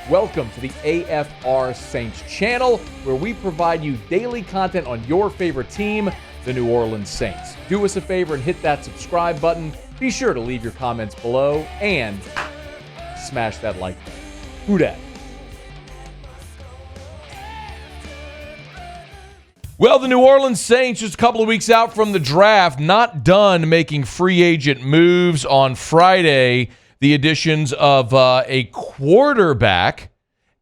Welcome to the AFR Saints channel, where we provide you daily content on your favorite team, the New Orleans Saints. Do us a favor and hit that subscribe button. Be sure to leave your comments below and smash that like button. Who dat? Well, the New Orleans Saints, just a couple of weeks out from the draft, not done making free agent moves. On Friday, the additions of a quarterback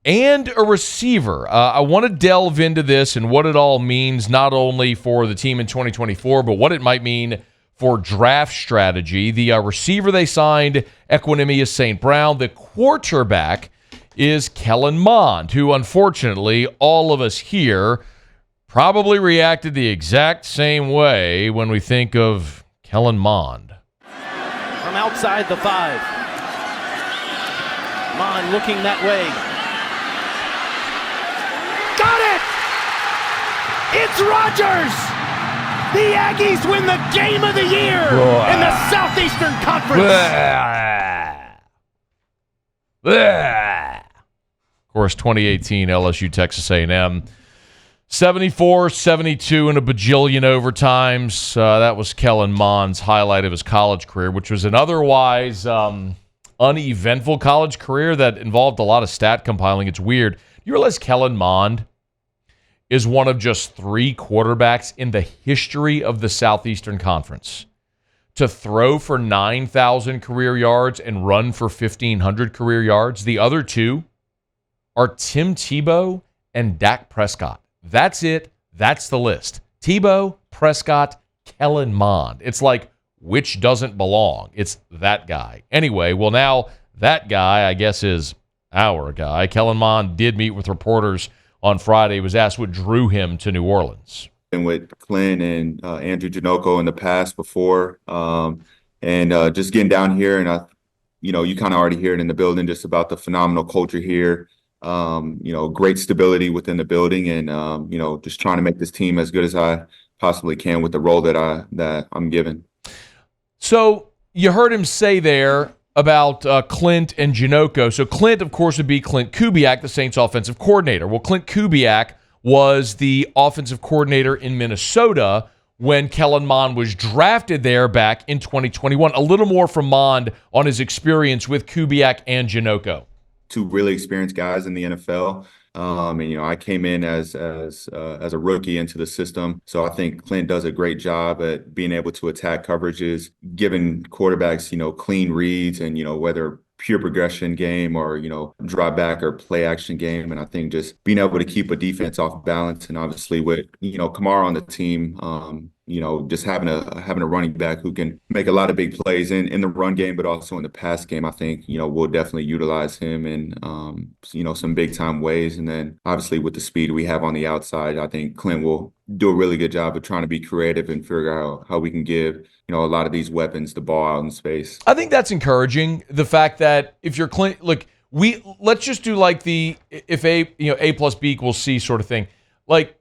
and a receiver. I want to delve into this and what it all means, not only for the team in 2024, but what it might mean for draft strategy. The receiver they signed, Equanimeous St. Brown. The quarterback is Kellen Mond, who unfortunately all of us here probably reacted the exact same way when we think of Kellen Mond. From outside the 5. Mond looking that way. Got it! It's Rodgers! The Aggies win the game of the year in the Southeastern Conference. Of course, 2018 LSU Texas A&M. 74-72 in a bajillion overtimes. That was Kellen Mond's highlight of his college career, which was an otherwise uneventful college career that involved a lot of stat compiling. It's weird. You realize Kellen Mond is one of just 3 quarterbacks in the history of the Southeastern Conference to throw for 9,000 career yards and run for 1,500 career yards. The other 2 are Tim Tebow and Dak Prescott. That's it. That's the list. Tebow, Prescott, Kellen Mond. It's like, which doesn't belong? It's that guy. Anyway, well, now that guy, I guess, is our guy. Kellen Mond did meet with reporters on Friday. He was asked what drew him to New Orleans. And with Clint and Andrew Janocko in the past before, and just getting down here, and you kind of already hear it in the building, just about the phenomenal culture here. Great stability within the building, and just trying to make this team as good as I possibly can with the role that I'm given. So you heard him say there about Clint and Janocko. So Clint, of course, would be Clint Kubiak, the Saints offensive coordinator. Well, Clint Kubiak was the offensive coordinator in Minnesota when Kellen Mond was drafted there back in 2021. A little more from Mond on his experience with Kubiak and Janocko. 2 really experienced guys in the NFL. I came in as a rookie into the system. So I think Clint does a great job at being able to attack coverages, giving quarterbacks, clean reads, and, whether pure progression game or, drop back or play action game. And I think just being able to keep a defense off balance, and obviously with, Kamara on the team, just having a running back who can make a lot of big plays in the run game, but also in the pass game. I think, we'll definitely utilize him in, some big time ways. And then obviously with the speed we have on the outside, I think Clint will do a really good job of trying to be creative and figure out how we can give, a lot of these weapons the ball out in space. I think that's encouraging. The fact that if you're Clint, look, let's just do like the, if A plus B equals C sort of thing. Like,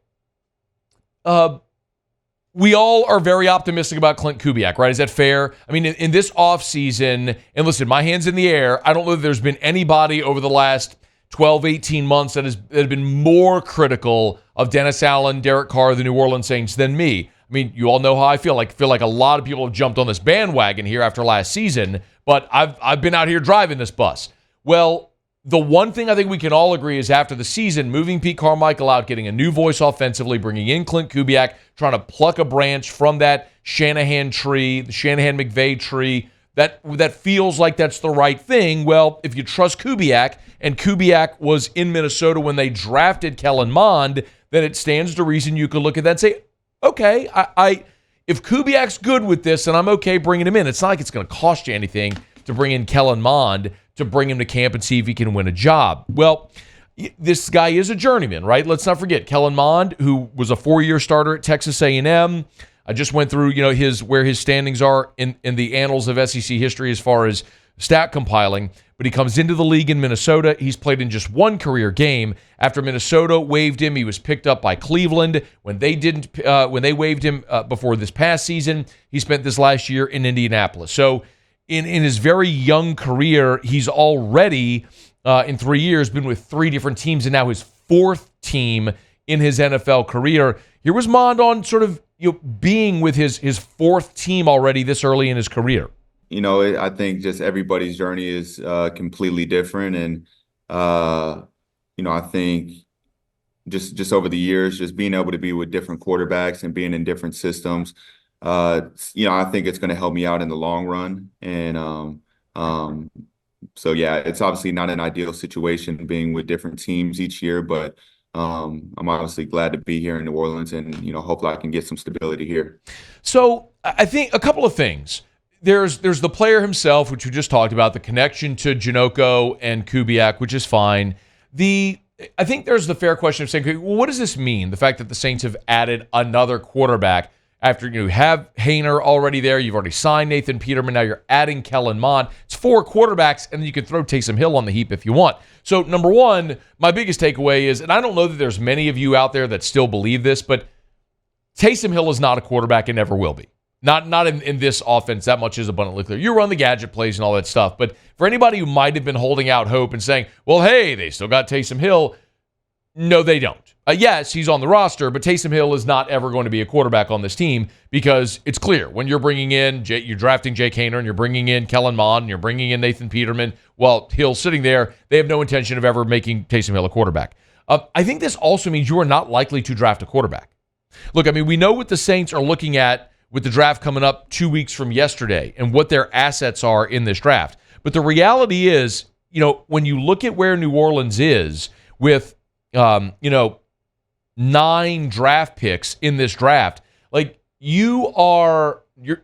we all are very optimistic about Clint Kubiak, right? Is that fair? I mean, in this offseason, and listen, my hand's in the air. I don't know that there's been anybody over the last 12, 18 months that has been more critical of Dennis Allen, Derek Carr, the New Orleans Saints than me. I mean, you all know how I feel. I feel like a lot of people have jumped on this bandwagon here after last season, but I've been out here driving this bus. Well, the one thing I think we can all agree is after the season, moving Pete Carmichael out, getting a new voice offensively, bringing in Clint Kubiak, trying to pluck a branch from that Shanahan tree, the Shanahan-McVay tree, that feels like that's the right thing. Well, if you trust Kubiak, and Kubiak was in Minnesota when they drafted Kellen Mond, then it stands to reason you could look at that and say, okay, if Kubiak's good with this, then I'm okay bringing him in. It's not like it's going to cost you anything to bring in Kellen Mond to bring him to camp and see if he can win a job. Well, this guy is a journeyman, right? Let's not forget Kellen Mond, who was a 4-year starter at Texas A&M. I just went through, where his standings are in the annals of SEC history as far as stat compiling. But he comes into the league in Minnesota. He's played in just 1 career game. After Minnesota waived him, he was picked up by Cleveland. When they waived him before this past season, he spent this last year in Indianapolis. So in his very young career, he's already in 3 years, been with 3 different teams, and now his 4th team in his NFL career. Here was Mond on sort of being with his 4th team already this early in his career. I think just everybody's journey is completely different, and I think just over the years, just being able to be with different quarterbacks and being in different systems, I think it's going to help me out in the long run. And so yeah, it's obviously not an ideal situation being with different teams each year, but I'm obviously glad to be here in New Orleans, and hopefully I can get some stability here. So I think a couple of things. There's the player himself, which we just talked about, the connection to Janocko and Kubiak, which is fine. I think there's the fair question of saying, well, what does this mean? The fact that the Saints have added another quarterback after you have Haener already there, you've already signed Nathan Peterman, now you're adding Kellen Mond. It's 4 quarterbacks, and then you can throw Taysom Hill on the heap if you want. So number one, my biggest takeaway is, and I don't know that there's many of you out there that still believe this, but Taysom Hill is not a quarterback and never will be. Not in this offense, that much is abundantly clear. You run the gadget plays and all that stuff, but for anybody who might have been holding out hope and saying, well, hey, they still got Taysom Hill, no, they don't. Yes, he's on the roster, but Taysom Hill is not ever going to be a quarterback on this team because it's clear when you're bringing in, you're drafting Jake Haener and you're bringing in Kellen Mond and you're bringing in Nathan Peterman, while Hill's sitting there, they have no intention of ever making Taysom Hill a quarterback. I think this also means you are not likely to draft a quarterback. Look, I mean, we know what the Saints are looking at with the draft coming up 2 weeks from yesterday and what their assets are in this draft. But the reality is, when you look at where New Orleans is with, 9 draft picks in this draft, like you don't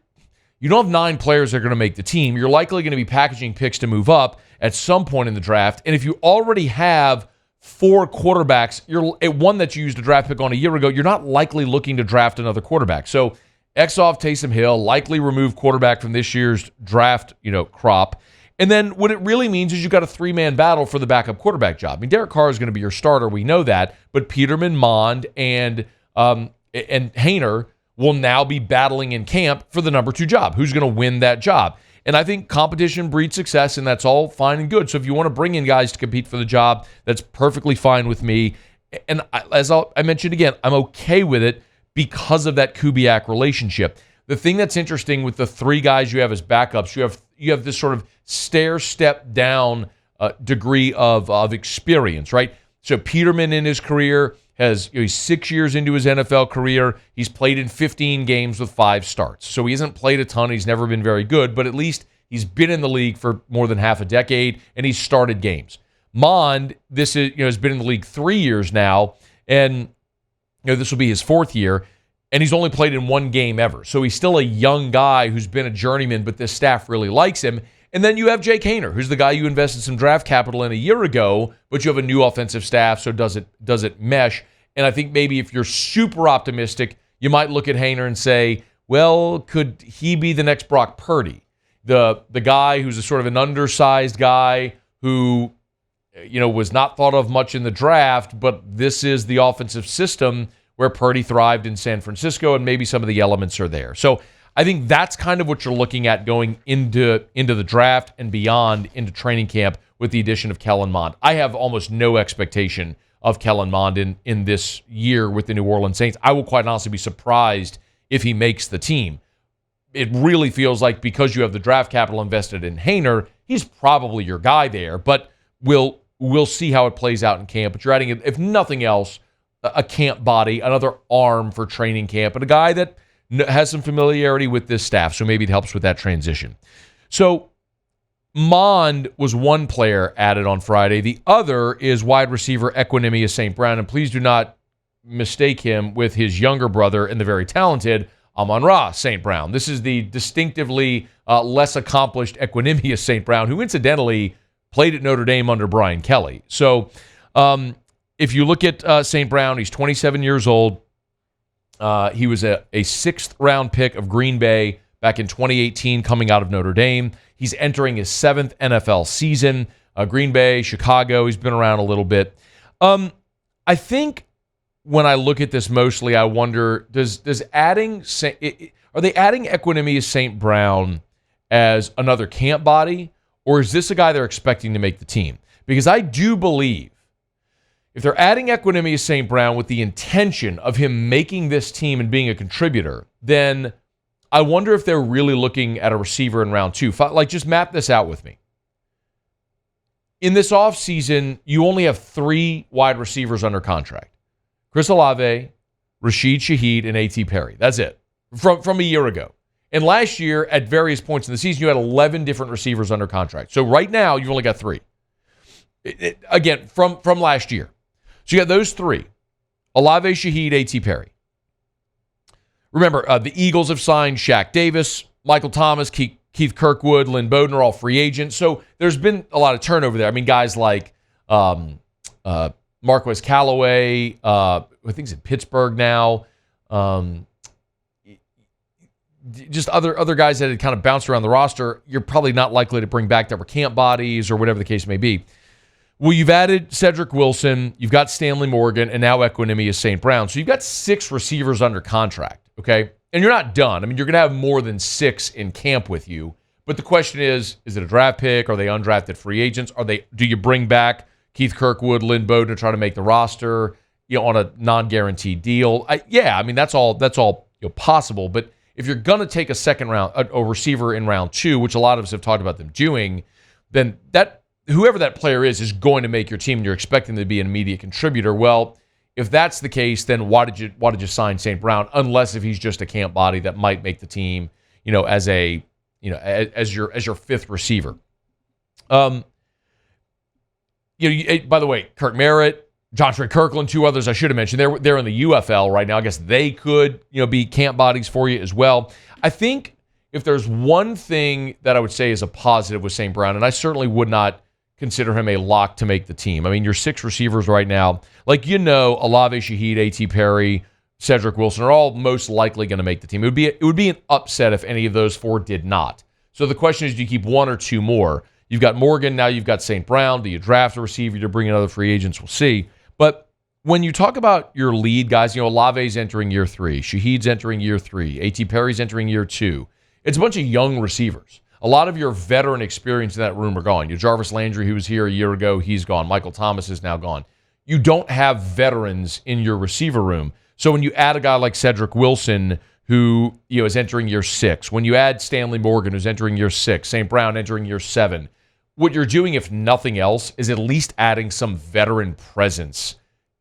have 9 players that are going to make the team. You're likely going to be packaging picks to move up at some point in the draft. And if you already have 4 quarterbacks, you're at one that you used a draft pick on a year ago, you're not likely looking to draft another quarterback. So X off Taysom Hill, likely remove quarterback from this year's draft, crop. And then what it really means is you've got a 3-man battle for the backup quarterback job. I mean, Derek Carr is going to be your starter. We know that. But Peterman, Mond, and Haener will now be battling in camp for the number 2 job. Who's going to win that job? And I think competition breeds success, and that's all fine and good. So if you want to bring in guys to compete for the job, that's perfectly fine with me. And as I mentioned again, I'm okay with it because of that Kubiak relationship. The thing that's interesting with the 3 guys you have as backups, you have this sort of stair-step down degree of experience, right? So Peterman in his career he's 6 years into his NFL career. He's played in 15 games with 5 starts. So he hasn't played a ton. He's never been very good, but at least he's been in the league for more than half a decade, and he's started games. Mond, has been in the league 3 years now, and this will be his 4th year, and he's only played in 1 game ever. So he's still a young guy who's been a journeyman, but this staff really likes him. And then you have Jake Haener, who's the guy you invested some draft capital in a year ago, but you have a new offensive staff, so does it mesh? And I think maybe if you're super optimistic, you might look at Haener and say, well, could he be the next Brock Purdy? The guy who's a sort of an undersized guy who was not thought of much in the draft, but this is the offensive system where Purdy thrived in San Francisco, and maybe some of the elements are there. So I think that's kind of what you're looking at going into the draft and beyond into training camp with the addition of Kellen Mond. I have almost no expectation of Kellen Mond in this year with the New Orleans Saints. I will quite honestly be surprised if he makes the team. It really feels like because you have the draft capital invested in Haener, he's probably your guy there, but we'll see how it plays out in camp. But you're adding, if nothing else, a camp body, another arm for training camp, and a guy that has some familiarity with this staff, so maybe it helps with that transition. So Mond was one player added on Friday. The other is wide receiver Equanimeous St. Brown, and please do not mistake him with his younger brother and the very talented Amon-Ra St. Brown. This is the distinctively less accomplished Equanimeous St. Brown, who incidentally played at Notre Dame under Brian Kelly. So if you look at St. Brown, he's 27 years old. He was a 6th-round pick of Green Bay back in 2018 coming out of Notre Dame. He's entering his 7th NFL season. Green Bay, Chicago, he's been around a little bit. I think when I look at this mostly, I wonder, are they adding Equanimeous St. Brown as another camp body, or is this a guy they're expecting to make the team? Because I do believe if they're adding Equanimeous St. Brown with the intention of him making this team and being a contributor, then I wonder if they're really looking at a receiver in round 2. Like, just map this out with me. In this offseason, you only have 3 wide receivers under contract. Chris Olave, Rashid Shaheed, and A.T. Perry. That's it. From a year ago. And last year, at various points in the season, you had 11 different receivers under contract. So right now, you've only got 3. Again, from last year. So you got those 3. Olave, Shaheed, A.T. Perry. Remember, the Eagles have signed Shaq Davis, Michael Thomas, Keith Kirkwood, Lynn Bowden are all free agents. So there's been a lot of turnover there. I mean, guys like Marquez Callaway, I think he's in Pittsburgh now. Just other guys that had kind of bounced around the roster, you're probably not likely to bring back that were camp bodies or whatever the case may be. Well, you've added Cedric Wilson, you've got Stanley Morgan, and now Equanimeous St. Brown. So you've got 6 receivers under contract, okay? And you're not done. I mean, you're going to have more than 6 in camp with you. But the question is it a draft pick? Are they undrafted free agents? Do you bring back Keith Kirkwood, Lynn Bowden to try to make the roster, on a non-guaranteed deal? That's all possible. But if you're going to take a second round, a receiver in round 2, which a lot of us have talked about them doing, then whoever that player is going to make your team, and you're expecting them to be an immediate contributor. Well, if that's the case, then why did you sign St. Brown? Unless if he's just a camp body that might make the team, as your 5th receiver. By the way, Kirk Merritt, Jontre Kirkland, 2 others I should have mentioned. They're in the UFL right now. I guess they could, be camp bodies for you as well. I think if there's one thing that I would say is a positive with St. Brown, and I certainly would not consider him a lock to make the team. I mean, your 6 receivers right now, Olave, Shaheed, A.T. Perry, Cedric Wilson are all most likely going to make the team. It would be an upset if any of those 4 did not. So the question is, do you keep 1 or 2 more? You've got Morgan, now you've got St. Brown. Do you draft a receiver? Do you bring in other free agents? We'll see. But when you talk about your lead guys, Olave's entering year 3, Shaheed's entering year 3, A.T. Perry's entering year 2. It's a bunch of young receivers. A lot of your veteran experience in that room are gone. Your Jarvis Landry, who was here a year ago, he's gone. Michael Thomas is now gone. You don't have veterans in your receiver room. So when you add a guy like Cedric Wilson, who is entering year 6, when you add Stanley Morgan, who's entering year 6, St. Brown entering year 7, what you're doing, if nothing else, is at least adding some veteran presence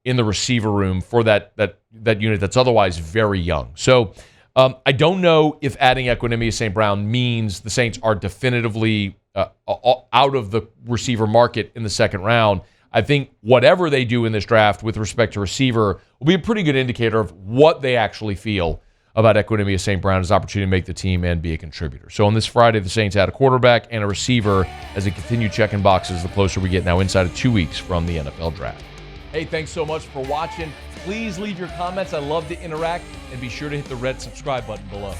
in the receiver room for that unit that's otherwise very young. So I don't know if adding Equanimeous St. Brown means the Saints are definitively out of the receiver market in the second round. I think whatever they do in this draft with respect to receiver will be a pretty good indicator of what they actually feel about Equanimeous St. Brown, his opportunity to make the team and be a contributor. So on this Friday, the Saints add a quarterback and a receiver as they continue checking boxes the closer we get now inside of 2 weeks from the NFL draft. Hey, thanks so much for watching. Please leave your comments. I love to interact, and be sure to hit the red subscribe button below.